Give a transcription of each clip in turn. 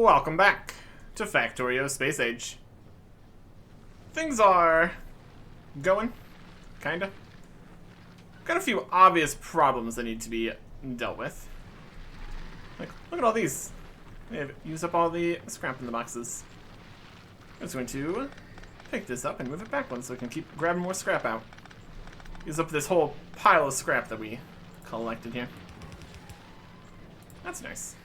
Welcome back to Factorio Space Age. Things are going, kinda. Got a few obvious problems that need to be dealt with. Like, look at all these. They've used up all the scrap in the boxes. I'm just going to pick this up and move it back one so we can keep grabbing more scrap out. Use up this whole pile of scrap that we collected here. That's nice.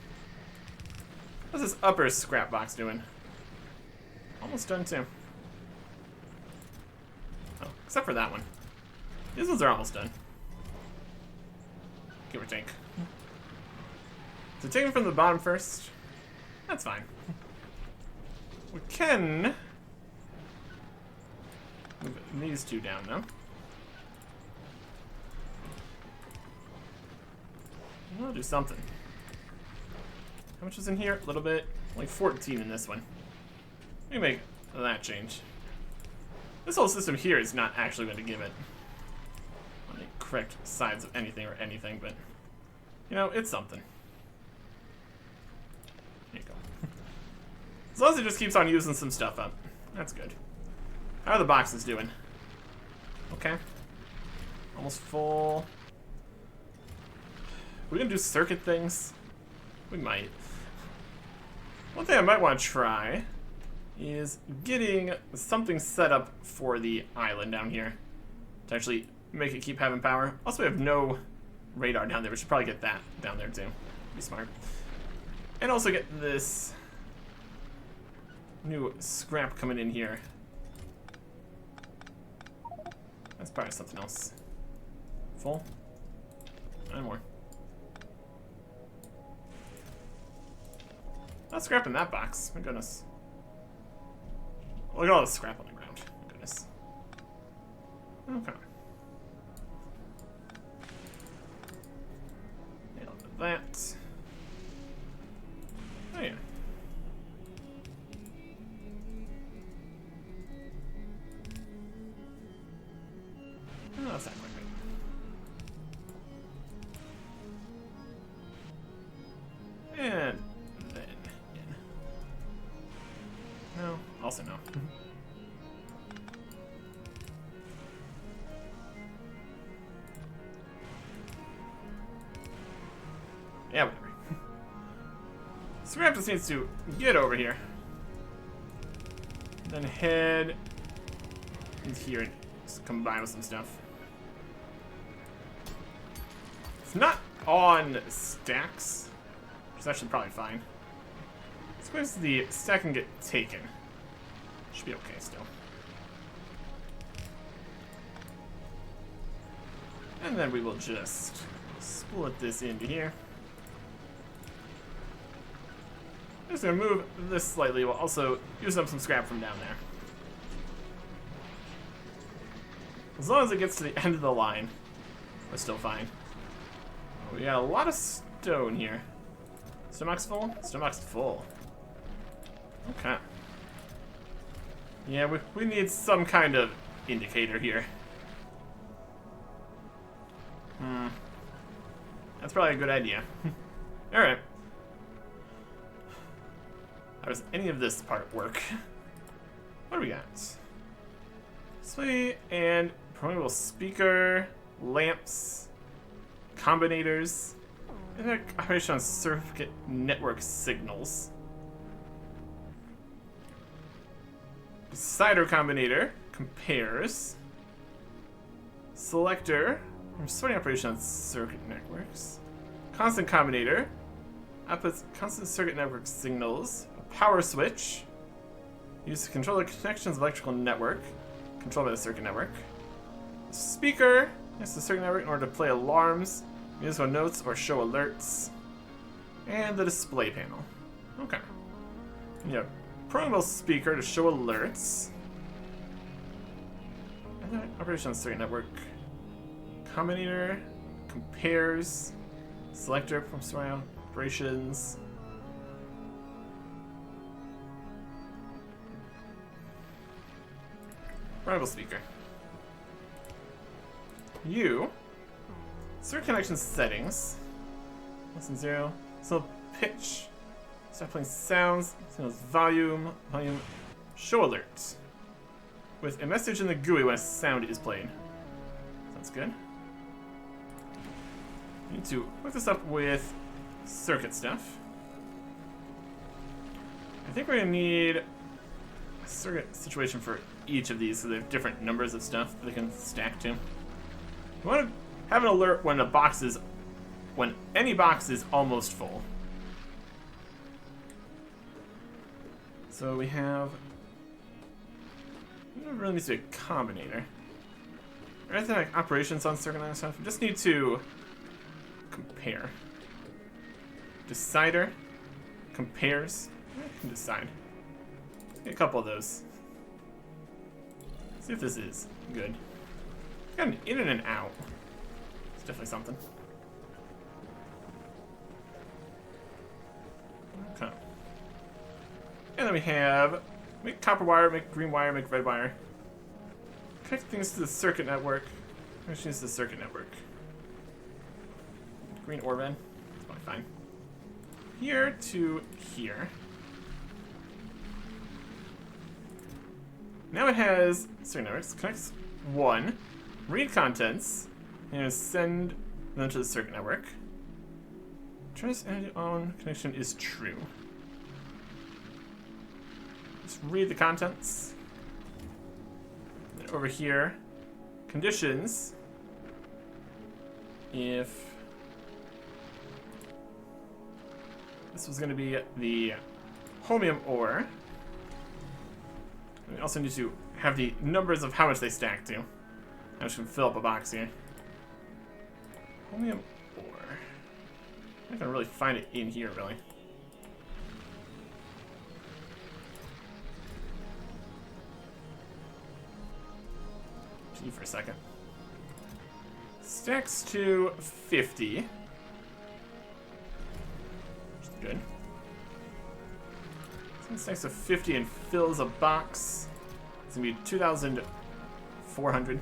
What's this upper scrap box doing? Almost done too. Oh, except for that one. These ones are almost done. Give or take. So take them from the bottom first. That's fine. We can move these two down though. We'll do something. How much is in here? A little bit. Only 14 in this one. Let me make that change. This whole system here is not actually going to give it on the correct sides of anything, but you know, it's something. There you go. As long as it just keeps on using some stuff up. That's good. How are the boxes doing? Okay. Almost full. We're gonna do circuit things. We might. One thing I might want to try is getting something set up for the island down here to actually make it keep having power. Also, we have no radar down there. We should probably get that down there too. Be smart. And also get this new scrap coming in here. That's probably something else. Full? 9 more. Not scrap in that box. My goodness. Look at all the scrap on the ground. My goodness. Okay. Nailed that. Oh yeah. Oh, that's not quite right. And then in. No, also no. Yeah, whatever. Scrap just needs to get over here. Then head into here and just combine with some stuff. It's not on stacks, which is actually probably fine. Suppose the stack can get taken. Should be okay still. And then we will just split this into here. I'm just gonna move this slightly while also using up some scrap from down there. As long as it gets to the end of the line, we're still fine. We got a lot of stone here. Stomach's full? Stomach's full. Okay. Yeah, we need some kind of indicator here. That's probably a good idea. Alright. How does any of this part work? What do we got? Sweet, and programmable speaker, lamps, combinators, and operation on circuit network signals. Decider combinator compares. Selector, sorting operation on circuit networks. Constant combinator outputs constant circuit network signals. A power switch used to control the connections of electrical network controlled by the circuit network. Speaker uses the circuit network in order to play alarms, musical notes, or show alerts. And the display panel. Okay. Yeah. Programmable speaker to show alerts. And then operation on circuit network. Combinator compares. Selector from surround operations. Programmable speaker. Circuit connection settings. Less than 0. So pitch Start playing sounds. Signals volume. Show alert. With a message in the GUI when a sound is played. Sounds good. We need to hook this up with circuit stuff. I think we're gonna need a circuit situation for each of these so they have different numbers of stuff that they can stack to. We want to have an alert when any box is almost full. So we have. It really needs to be a combinator. Or anything like operations on circuit and stuff. We just need to compare. Decider compares. I can decide. Get a couple of those. See if this is good. Got an in and an out. It's definitely something. Okay. And then we have make copper wire, make green wire, make red wire. Connect things to the circuit network. Let's use the circuit network. Green ore bin. That's probably fine. Here to here. Now it has circuit networks. Connects one. Read contents. And send them to the circuit network. Trace energy on connection is true. Just read the contents. And over here, conditions. If this was going to be the holmium ore, we also need to have the numbers of how much they stack to. I should fill up a box here. Holmium ore. I'm not gonna really find it in here, really. G for a second. Stacks to 50. Which is good. So stacks to 50 and fills a box. It's gonna be 2,400.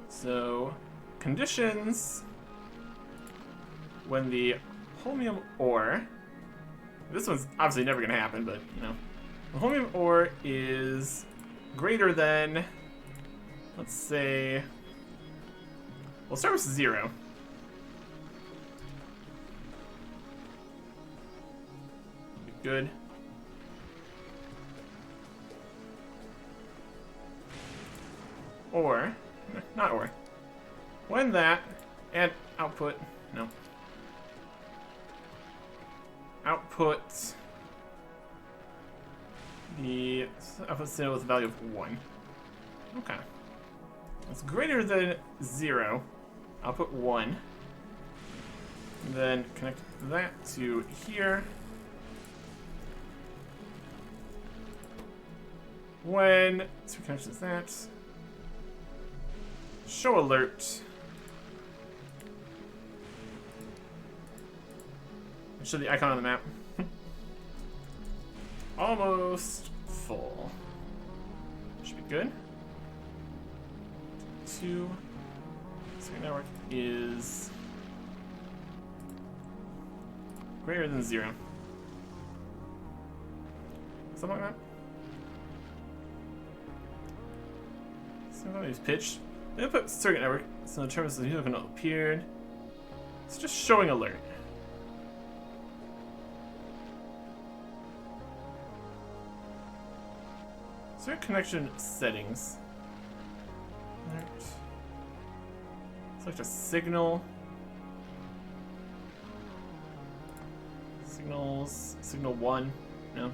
So, conditions when the holmium ore, this one's obviously never gonna happen, but you know, the holmium ore is greater than, let's say, we'll start with 0. Good. Or, not or. When that, and output, no. Output the output signal with a value of 1. Okay. It's greater than 0. Output 1. And then connect that to here. When, so connections that. Show alert. Show the icon on the map. Almost full. Should be good. 2. Circuit network is greater than 0. Something like that. So I'm gonna use pitch. I'm gonna put circuit network, so in terms of the new can appeared. It's just showing alert. Circuit connection settings. Alert. Select a signal. Signals. Signal 1. No.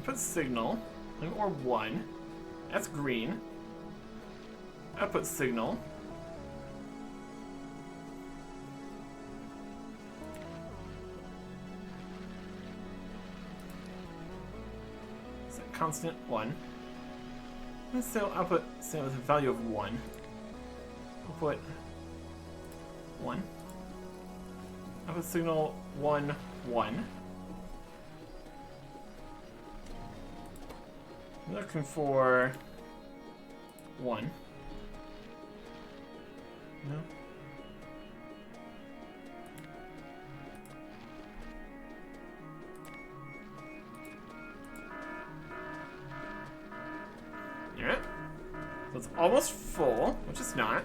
Put signal, or 1. That's green. Output signal. Set constant 1. And so output signal with a value of 1. Output 1. Output signal 1, 1. I'm looking for 1. No. Alright. So it's almost full, which is not.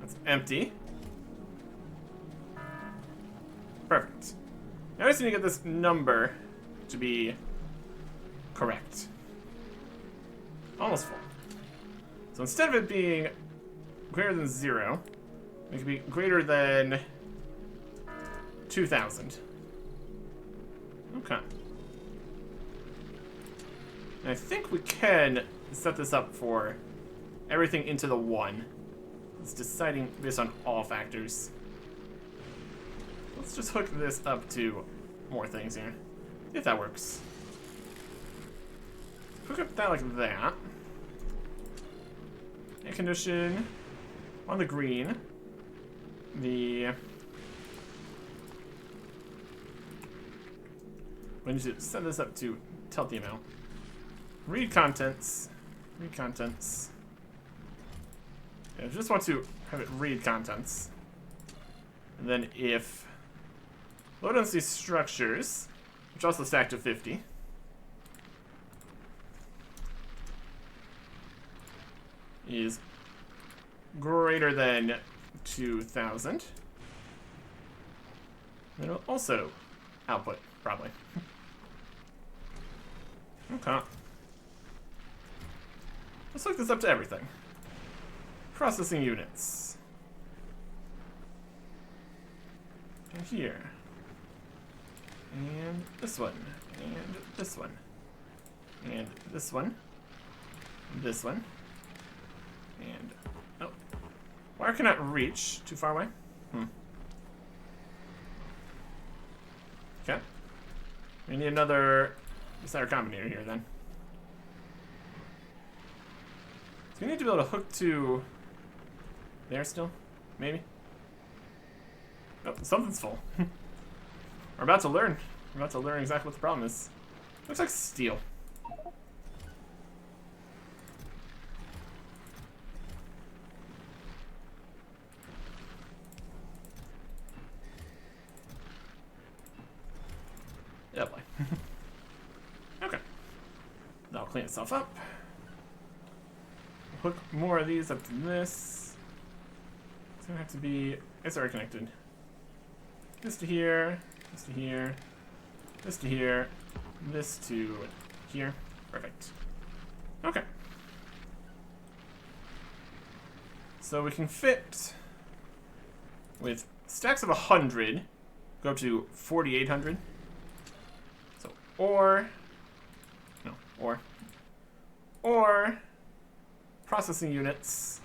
That's empty. Perfect. Now I just need to get this number to be correct. Almost full. So instead of it being greater than 0, it could be greater than 2,000. Okay. And I think we can set this up for everything into the 1. It's deciding based on all factors. Let's just hook this up to more things here. See if that works. Hook up that like that. Air condition on the green. We need to set this up to tell the amount. Read contents. Read contents. Yeah, I just want to have it read contents. And then if low density structures, which also stack to 50. Is greater than 2,000. It'll also output, probably. Okay. Let's hook this up to everything. Processing units. And here. And this one. And this one. And this one. And this one. And, oh. Wire cannot reach. Too far away? Okay. We need another decider combinator here then. So we need to be able to hook to there still? Maybe? Oh, something's full. We're about to learn. We're about to learn exactly what the problem is. Looks like steel. Yeah, boy. Okay. That'll clean itself up. Hook more of these up to this. It's gonna have to be. It's already connected. This to here. This to here. This to here. This to here. Perfect. Okay. So we can fit with stacks of 100, go up to 4,800. So, or processing units.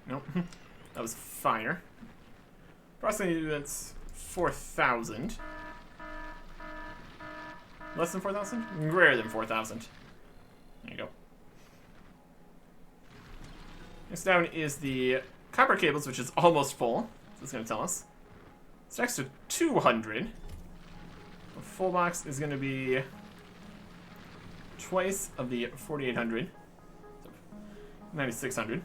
Nope, that was fire. Processing units 4,000. Less than 4,000? Greater than 4,000. There you go. Next down is the copper cables, which is almost full. So it's going to tell us. It's next to 200. A full box is going to be twice of the 4,800. 9,600.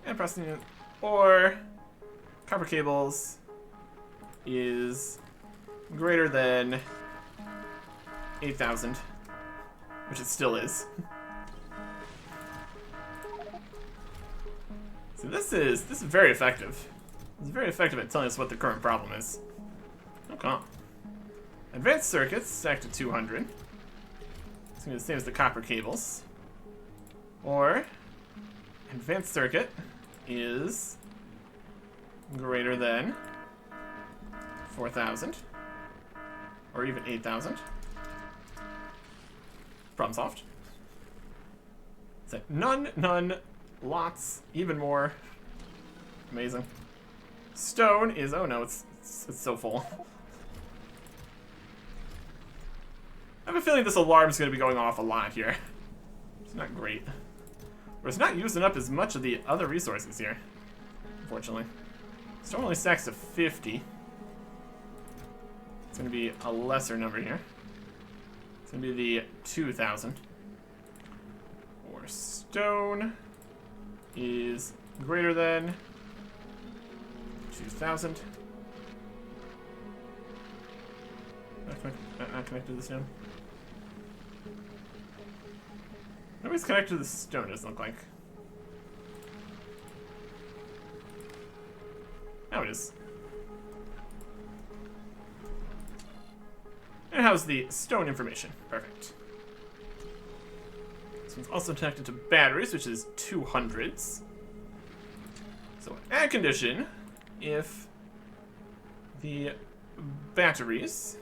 And pressing it. Or copper cables is greater than 8,000, which it still is. So this is very effective. It's very effective at telling us what the current problem is. Okay. Advanced circuits stacked to 200. It's gonna be the same as the copper cables. Or advanced circuit is greater than 4,000. Or even 8,000. Problem solved. So none, none, lots, even more. Amazing. Stone is, oh no, it's so full. I have a feeling this alarm is going to be going off a lot here. It's not great. We're not using up as much of the other resources here, unfortunately. Stone only stacks to 50. It's going to be a lesser number here. It's going to be the 2,000. Or stone is greater than 2,000. Not connected to the stone. Nobody's connected to the stone, doesn't look like. Now it is. And how's the stone information? Perfect. This one's also connected to batteries, which is 200s. So add condition if the batteries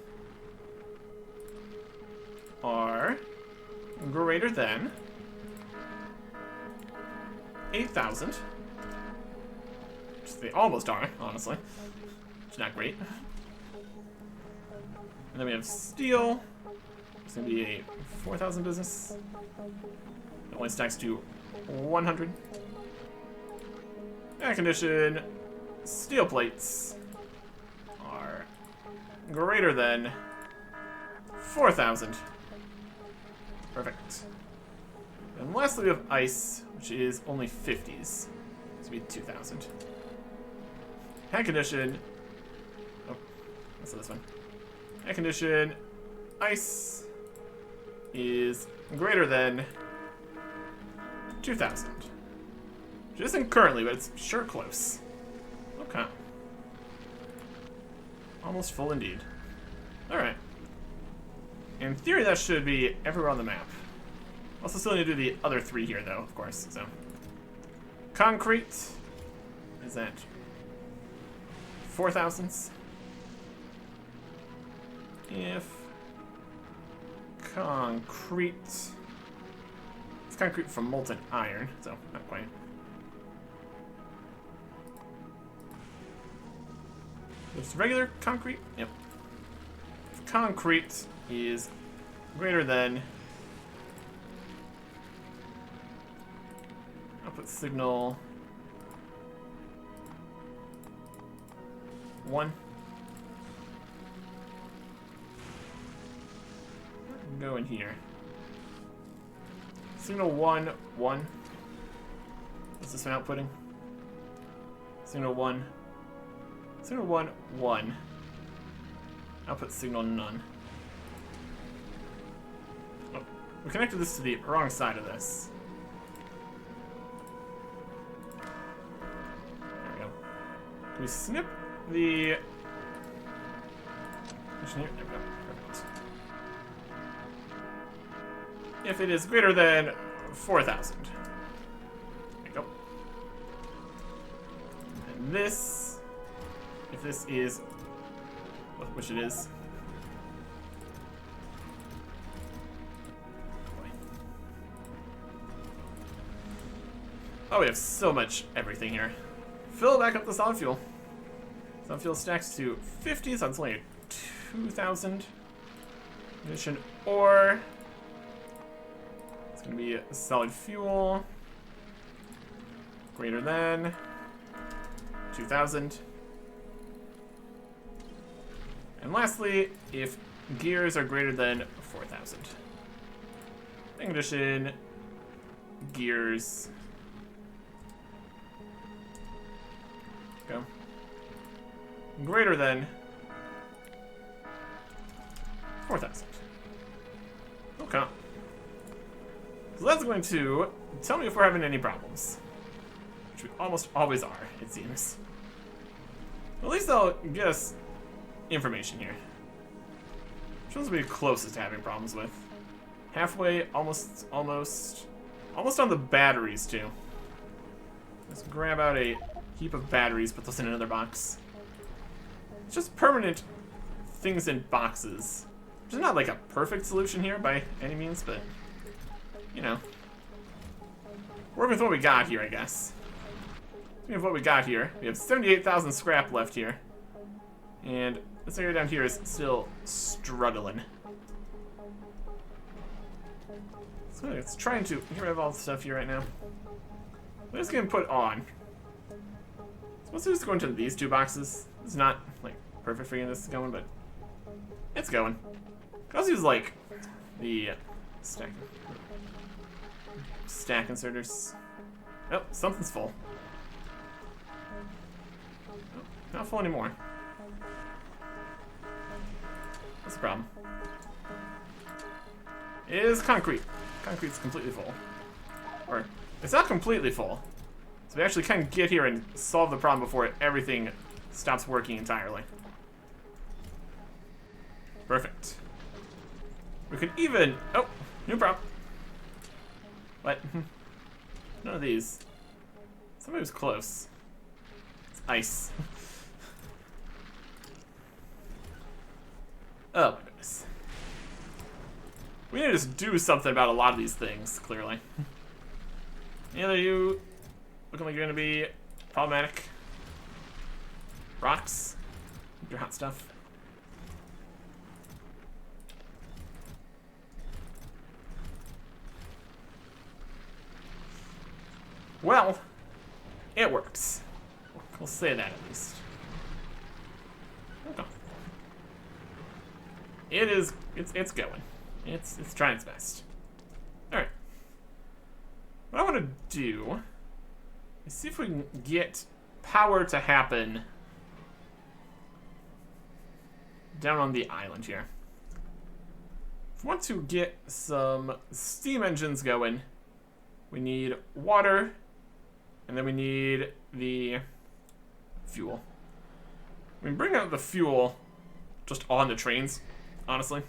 are greater than 8,000. They almost are, honestly. It's not great. And then we have steel. It's going to be a 4,000 business. It only stacks to 100. Air condition. Steel plates are greater than 4,000. Perfect. And lastly, we have ice, which is only 50s. This would be 2,000. Air condition. Oh, let's do this one. Air condition. Ice is greater than 2,000. Which isn't currently, but it's sure close. Okay. Almost full indeed. Alright. In theory, that should be everywhere on the map. Also still need to do the other 3 here, though, of course. So, concrete is at 4,000s. If concrete, it's concrete from molten iron, so not quite. Just regular concrete? Yep. If concrete is greater than output signal 1. Go in here. Signal 1, 1. What's this one outputting? Signal 1. Signal 1, 1. Output signal none. Oh, we connected this to the wrong side of this. There we go. Can we snip the... There we go. Perfect. If it is greater than 4,000. There you go. And this, if this is, which it is. Oh, we have so much everything here. Fill back up the solid fuel. Solid fuel stacks to 50, so it's only 2,000. Ignition ore. It's going to be solid fuel. Greater than 2,000. And lastly, if gears are greater than 4,000. Ignition, gears. Go. Greater than 4,000. Okay. So that's going to tell me if we're having any problems. Which we almost always are, it seems. At least they'll get us information here. Which ones will be closest to having problems with? Halfway, almost on the batteries too. Let's grab out a heap of batteries, put those in another box. It's just permanent things in boxes. Which is not like a perfect solution here by any means, but you know. Work with what we got here, I guess. Speaking of what we got here, we have 78,000 scrap left here. And this area down here is still struggling. So it's trying to get rid of all the stuff here right now. What is getting put on? Supposed to just go into these two boxes. It's not like perfect for getting this going, but it's going. I'll also use like the stack inserters. Oh, something's full. Oh, not full anymore. What's the problem? It is concrete. Concrete's completely full. Or, it's not completely full. So we actually can get here and solve the problem before everything stops working entirely. Perfect. We could even... Oh, new problem. What? None of these. Somebody was close. It's ice. Oh my goodness. We need to just do something about a lot of these things, clearly. Either you looking like you're gonna be problematic. Rocks. Your hot stuff. Well, it works. We'll say that at least. Okay. It's going. It's trying its best. Alright. What I want to do is see if we can get power to happen down on the island here. If we want to get some steam engines going, we need water, and then we need the fuel. We can bring out the fuel just on the trains, honestly.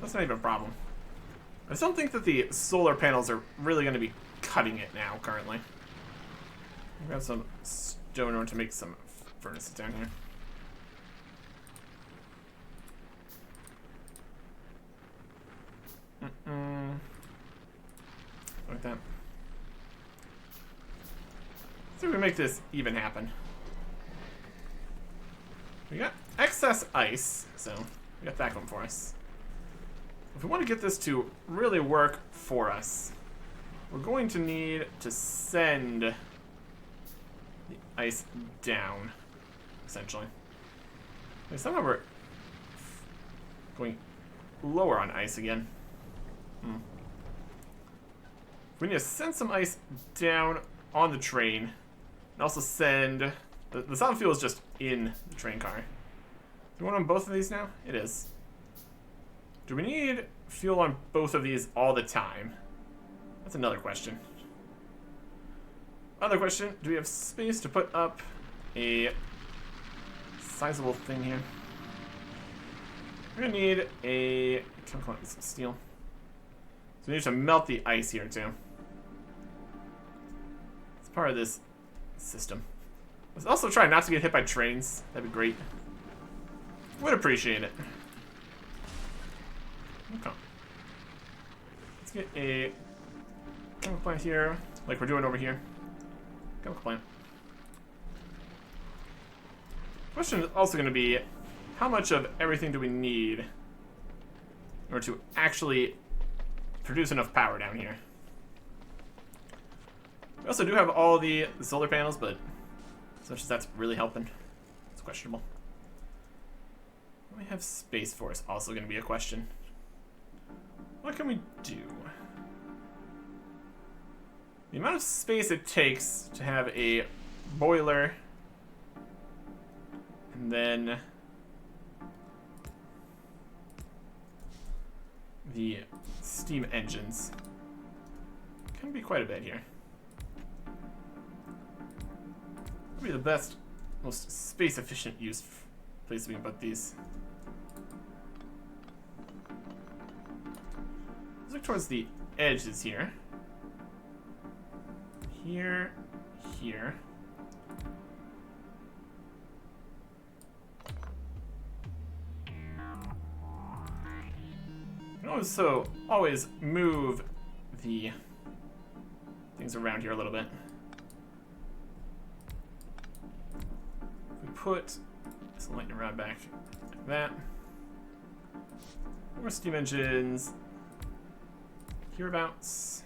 That's not even a problem. I just don't think that the solar panels are really going to be cutting it now, currently. I've got some stone in order to make some furnaces down here. Like that. Let's see if we make this even happen. We got excess ice, so we got that going for us. If we want to get this to really work for us, we're going to need to send the ice down, essentially. Okay, somehow we're going lower on ice again. We need to send some ice down on the train, and also send... The solid fuel is just in the train car. Do we want on both of these now? It is. Do we need fuel on both of these all the time? That's another question. Other question, do we have space to put up a sizable thing here? We're gonna need a chemical and some steel. So we need to melt the ice here too. It's part of this system. Let's also try not to get hit by trains. That'd be great. Would appreciate it. Okay. Let's get a chemical plant here, like we're doing over here. Chemical plant. Question is also going to be, how much of everything do we need in order to actually produce enough power down here? We also do have all the solar panels, but as much as that's really helping, it's questionable. We have Space Force also going to be a question. What can we do? The amount of space it takes to have a boiler and then the steam engines can be quite a bit here. Probably the best, most space efficient place we can put these. Let's look towards the edges here. Here, here. You can also always move the things around here a little bit. If we put this lightning rod back like that. More steam engines hereabouts.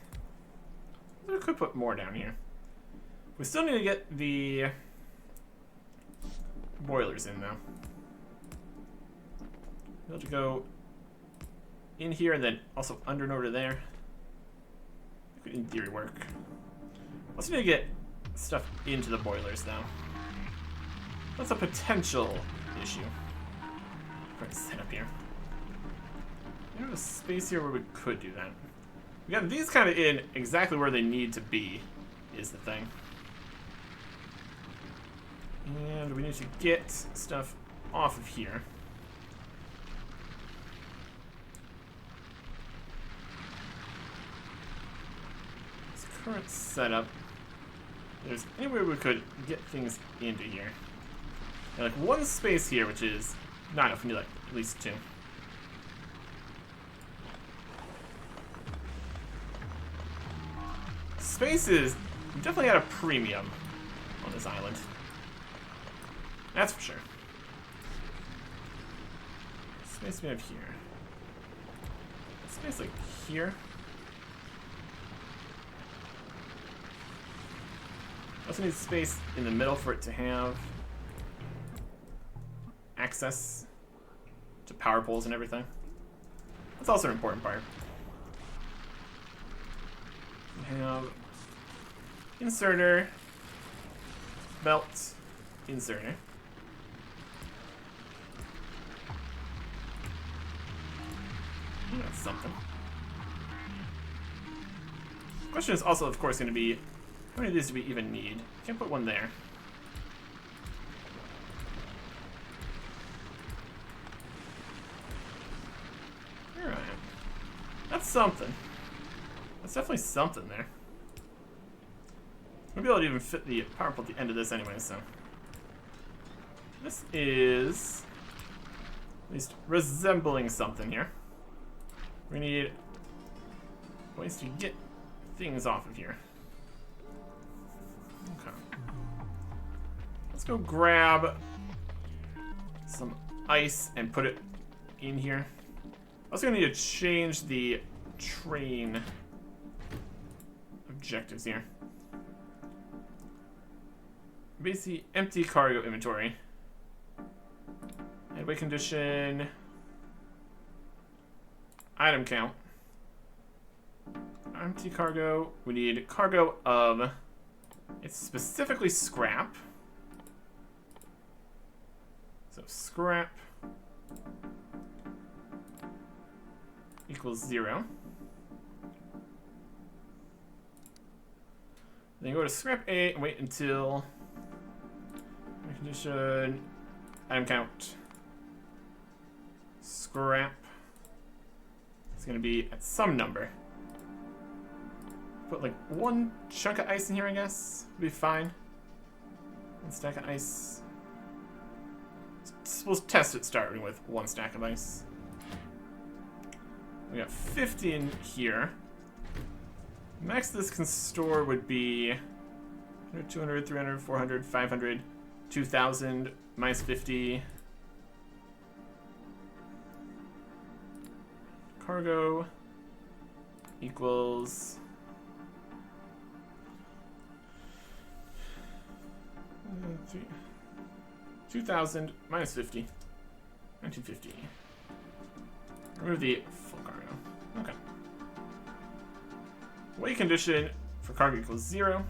We could put more down here. We still need to get the boilers in, though. We'll have to go in here and then also under and over to there. That could, in theory, work. Also need to get stuff into the boilers, though. That's a potential issue. Put set up here. There's a space here where we could do that. We got these kind of in exactly where they need to be, is the thing. And we need to get stuff off of here. This current setup, there's anywhere we could get things into here. Like one space here, which is not enough. We need like at least two. Space is definitely at a premium on this island. That's for sure. Space we have here. Space like here. Also need space in the middle for it to have access to power poles and everything. That's also an important part. We have inserter, belt, inserter. That's something. The question is also, of course, going to be how many of these do we even need? Can't put one there. Alright. That's something. That's definitely something there. We'll be able to even fit the power pole at the end of this anyway, so. This is at least resembling something here. We need ways to get things off of here. Okay. Let's go grab some ice and put it in here. Also gonna need to change the train objectives here. Basically, empty cargo inventory. Headway condition. Item count. Empty cargo. We need cargo of. It's specifically scrap. So scrap equals 0. Then go to scrap A and wait until condition item count scrap. It's gonna be at some number. Put like one chunk of ice in here, I guess. Would be fine. One stack of ice. We'll test it starting with one stack of ice. We got 50 in here. Max this can store would be 100, 200, 300, 400, 500, 2,000, minus 50. Cargo equals 2,000 minus 50, 1950. Remove the full cargo. Okay. Weight condition for cargo equals 0.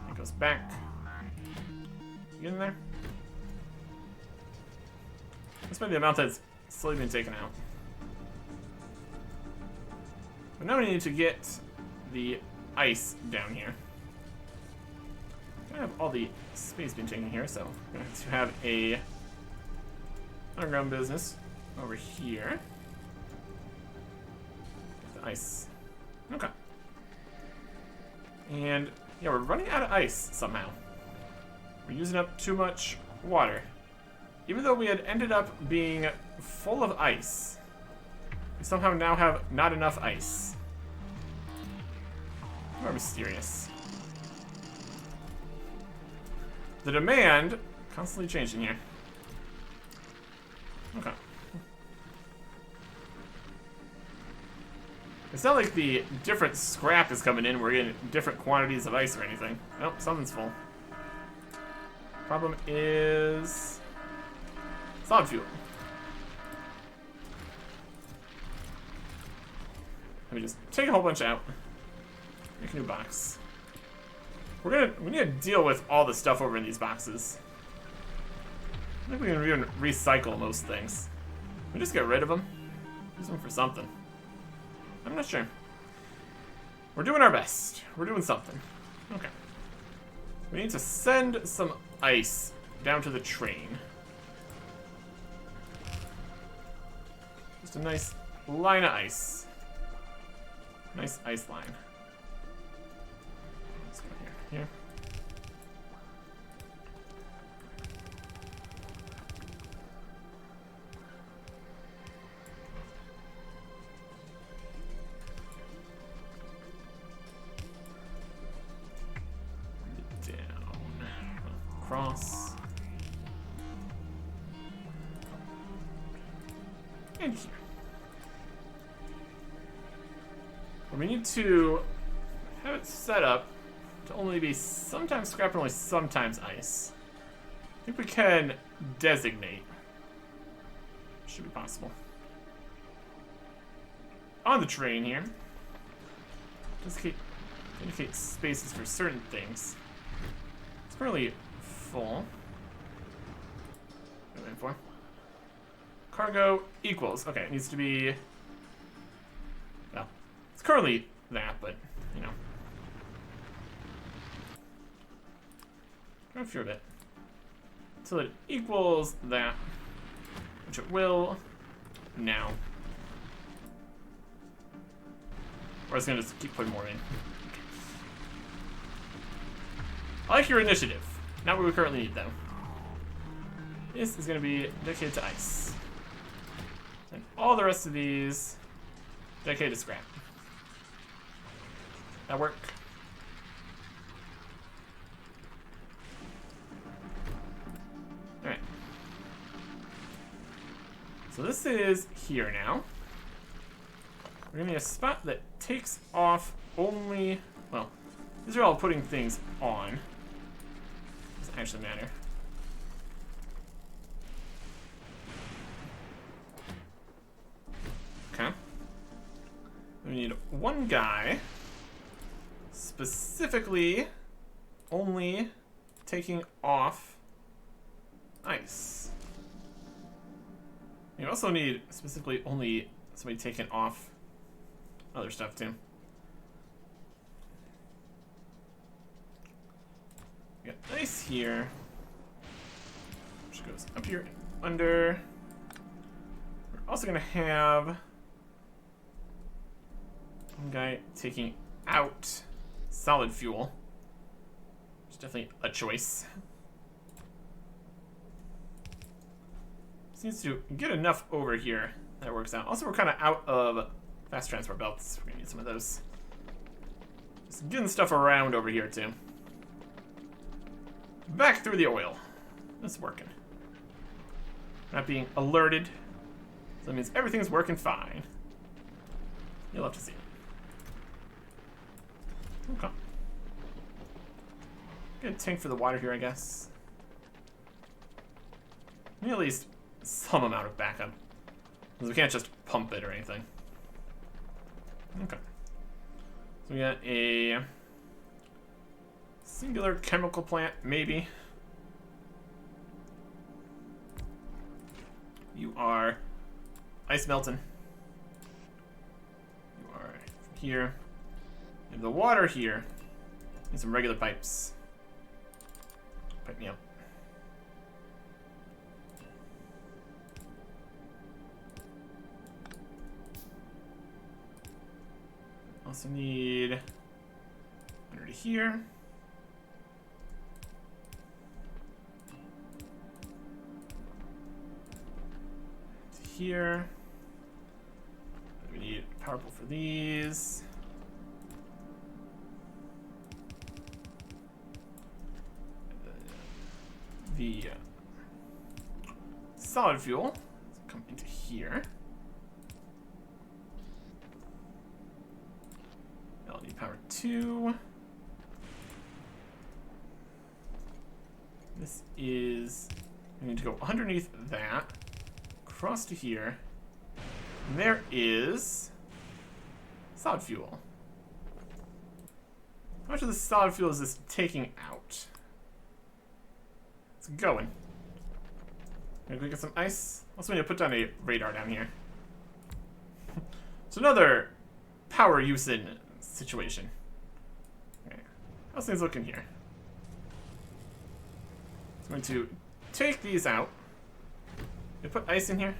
It goes back. You get in there? That's by the amount that's slowly been taken out. But now we need to get the ice down here. I have all the space being taken here, so we're going to have a underground business over here. The ice. Okay. And yeah, we're running out of ice somehow. We're using up too much water. Even though we had ended up being full of ice, we somehow now have not enough ice. More mysterious. The demand constantly changing here. Okay. It's not like the different scrap is coming in. We're getting different quantities of ice or anything. Nope, something's full. Problem is solid fuel. Let me just take a whole bunch out. Make a new box. We need to deal with all the stuff over in these boxes. I think we can even recycle most things. We just get rid of them. Use them for something. I'm not sure. We're doing our best. We're doing something. Okay. We need to send some ice down to the train. Just a nice line of ice. Nice ice line. Let's go here. Here. Cross. And here. We need to have it set up to only be sometimes scrap and only sometimes ice. I think we can designate. Should be possible. On the train here. Just indicate spaces for certain things. It's currently full. What are we waiting for? Cargo equals. Okay, it needs to be. Well, it's currently that, but you know. Go through it until it equals that, which it will now. Or it's gonna just keep putting more in. I like your initiative. Not what we currently need, though. This is going to be dedicated to ice. And all the rest of these dedicated to scrap. That work? Alright. So this is here now. We're going to need a spot that takes off only... Well, these are all putting things on. Doesn't actually matter. Okay. We need one guy specifically only taking off ice. You also need specifically only somebody taking off other stuff too. We got ice here, which goes up here under. We're also gonna have one guy taking out solid fuel. It's definitely a choice. This needs to get enough over here that works out. Also, we're kind of out of fast transport belts. We're gonna need some of those. Just getting stuff around over here too. Back through the oil. That's working. Not being alerted. So that means everything's working fine. You'll have to see it. Okay. Get a tank for the water here, I guess. Need at least some amount of backup. Because we can't just pump it or anything. Okay. So we got a singular chemical plant, maybe. You are ice melting. You are here. You have the water here. Need some regular pipes. Pipe me up. Also need under to here. To here. We need power pole for these. The solid fuel come into here. power 2. This is... We need to go underneath that. Across to here. And there is... solid fuel. How much of the solid fuel is this taking out? It's going. Gonna go get some ice. Also, we need to put down a radar down here. It's another power using situation. Okay. How's things looking here? I'm going to take these out. We put ice in here.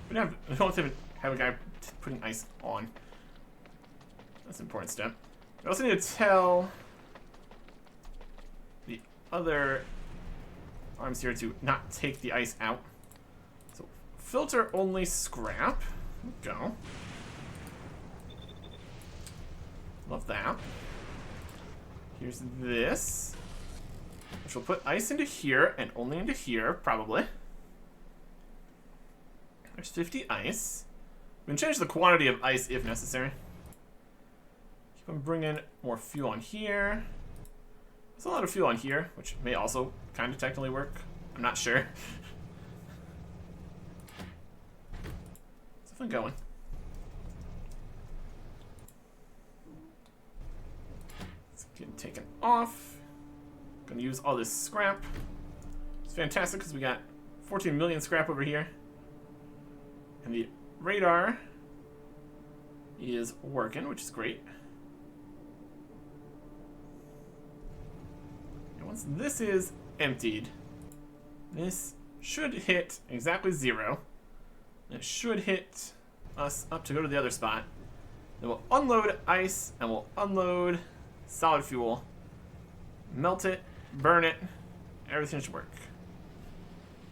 We don't even have a guy putting ice on. That's an important step. We also need to tell the other arms here to not take the ice out. So filter only scrap. Go. Love that. Here's this, which will put ice into here and only into here, probably. There's 50 ice. We can change the quantity of ice if necessary. Keep on bringing more fuel on here. There's a lot of fuel on here, which may also kind of technically work. I'm not sure. It's definitely going. It's getting taken off. Gonna use all this scrap. It's fantastic because we got 14 million scrap over here. And the radar is working, which is great. And once this is emptied, this should hit exactly 0. It should hit us up to go to the other spot. Then we'll unload ice and we'll unload solid fuel. Melt it, burn it, everything should work.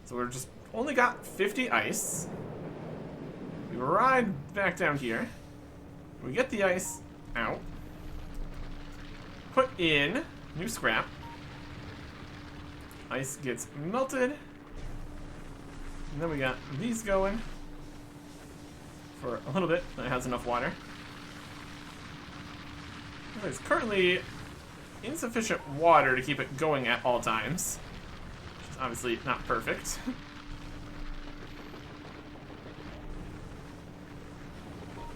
So we're just only got 50 ice. We ride back down here. We get the ice out. Put in new scrap. Ice gets melted. And then we got these going for a little bit. That has enough water. There's currently insufficient water to keep it going at all times. Which is obviously not perfect.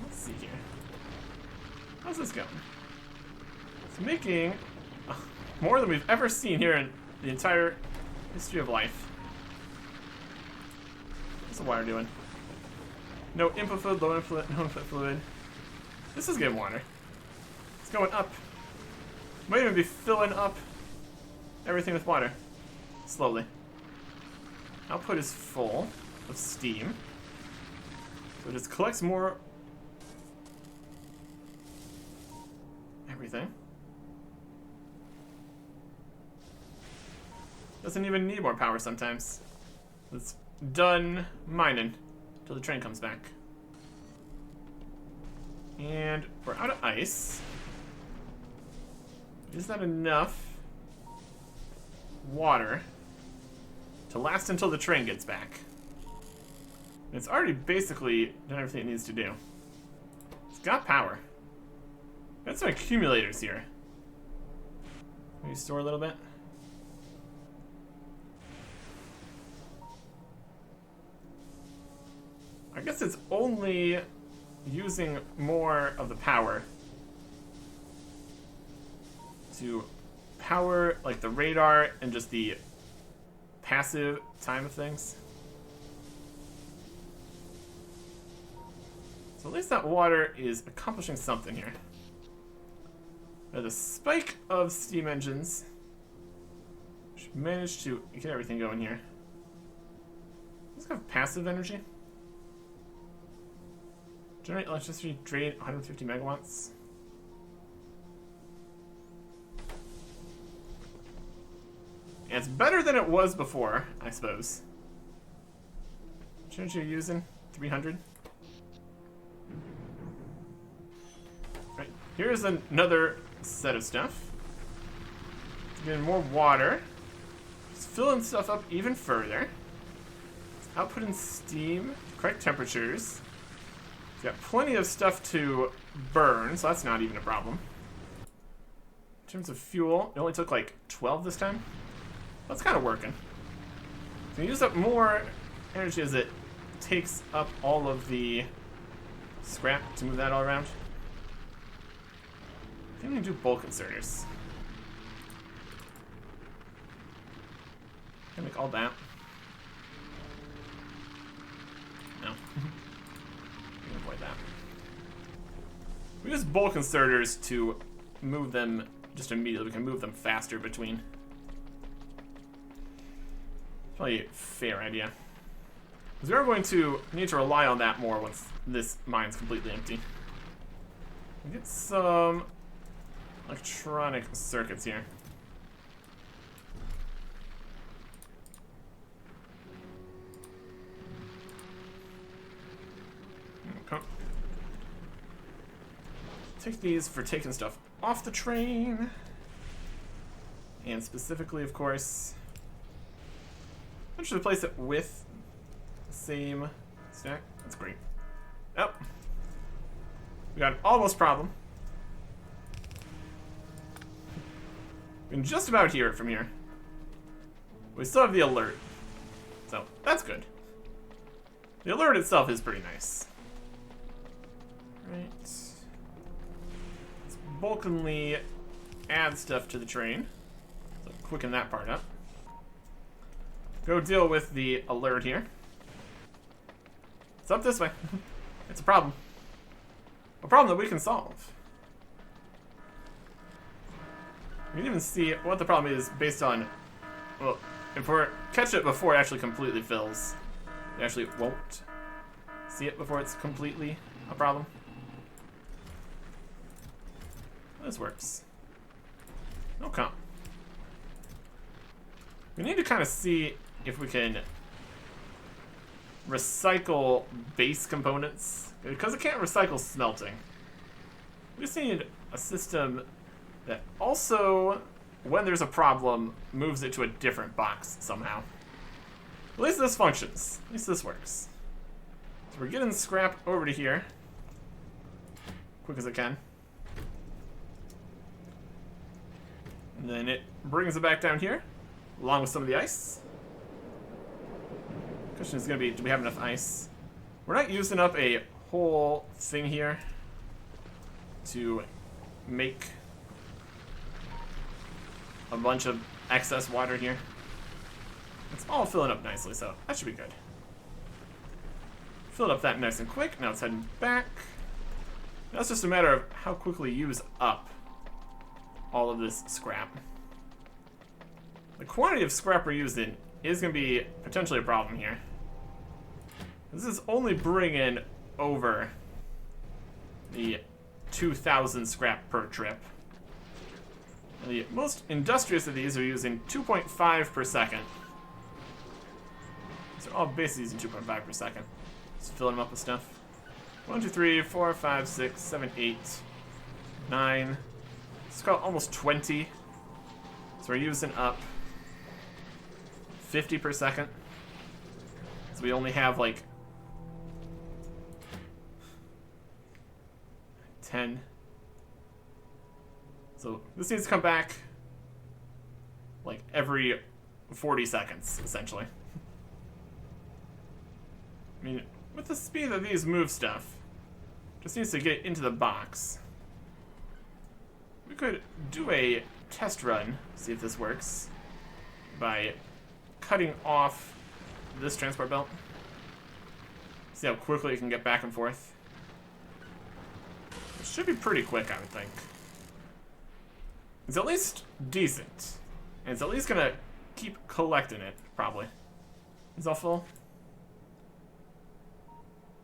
Let's see here. How's this going? It's making more than we've ever seen here in the entire history of life. What's the water doing? No input fluid, low input, no input fluid. This is getting water. It's going up. Might even be filling up everything with water. Slowly. Output is full of steam. So it just collects more everything. Doesn't even need more power sometimes. It's done mining until the train comes back. And we're out of ice. Is that enough water to last until the train gets back? It's already basically done everything it needs to do. It's got power. Got some accumulators here. Maybe store a little bit. I guess it's only using more of the power to power like the radar and just the passive time of things. So at least that water is accomplishing something here. There's a spike of steam engines. Should manage to get everything going here. Let's have passive energy. Generate electricity, drain 150 megawatts. And it's better than it was before, I suppose. Which energy are you using? 300? Right, here's another set of stuff. Getting more water. Just filling stuff up even further. Outputting steam, correct temperatures. We've got plenty of stuff to burn, so that's not even a problem. In terms of fuel, it only took like 12 this time. That's kind of working. So you use up more energy as it takes up all of the scrap to move that all around. I think we can do bulk inserters. Can I make all that? No. We can avoid that. We use bulk inserters to move them just immediately. We can move them faster between. Probably a fair idea. Because we are going to need to rely on that more once this mine's completely empty. We get some electronic circuits here. Okay. Take these for taking stuff off the train. And specifically, of course, I should replace it with the same stack. That's great. Yep. We got an almost problem. We can just about hear it from here. We still have the alert. So, that's good. The alert itself is pretty nice. Right. Let's bulkily add stuff to the train. So quicken that part up. Go deal with the alert here. It's up this way. It's a problem. A problem that we can solve. We can even see what the problem is based on, well, if we catch it before it actually completely fills, we actually won't see it before it's completely a problem. This works. Okay. We need to kind of see if we can recycle base components, because it can't recycle smelting. We just need a system that also, when there's a problem, moves it to a different box somehow. At least this functions. At least this works. So we're getting scrap over to here. Quick as it can. And then it brings it back down here, along with some of the ice. Question is going to be, do we have enough ice? We're not using up a whole thing here to make a bunch of excess water here. It's all filling up nicely, so that should be good. Filled up that nice and quick. Now it's heading back. Now it's just a matter of how quickly you use up all of this scrap. The quantity of scrap we're using is going to be potentially a problem here. This is only bringing over the 2,000 scrap per trip. And the most industrious of these are using 2.5 per second. So all basically using 2.5 per second. Just filling them up with stuff. 1, 2, 3, 4, 5, 6, 7, 8, 9. It's got almost 20. So we're using up 50 per second. So we only have like 10. So this needs to come back like every 40 seconds, essentially. I mean, with the speed that these move stuff, just needs to get into the box. We could do a test run, see if this works, by cutting off this transport belt. See how quickly it can get back and forth. It should be pretty quick, I would think. It's at least decent. And it's at least gonna keep collecting it, probably. Is all full?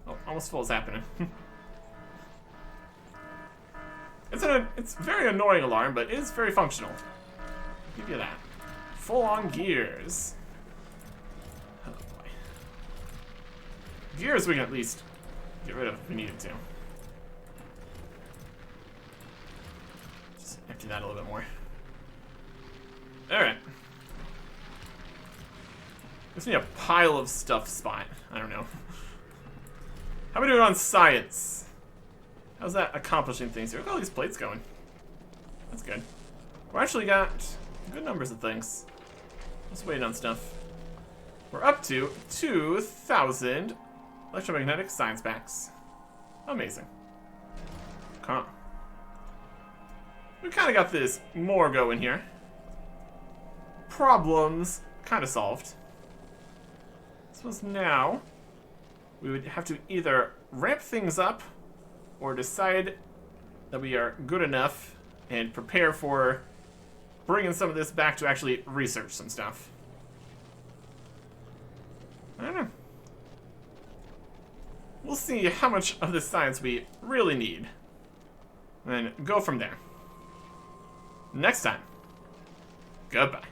Oh, almost full is happening. It's a very annoying alarm, but it is very functional. I'll give you that. Full on gears. Oh boy. Gears we can at least get rid of if we needed to. Just empty that a little bit more. Alright. Just need a pile of stuff spot. I don't know. How How are we doing on science? How's that accomplishing things here? Look at all these plates going. That's good. We're actually got good numbers of things. Let's wait on stuff. We're up to 2,000 electromagnetic science packs. Amazing. Huh. We kind of got this more going here. Problems kind of solved. I suppose now we would have to either ramp things up or decide that we are good enough and prepare for bringing some of this back to actually research some stuff. I don't know. We'll see how much of this science we really need. And go from there. Next time. Goodbye.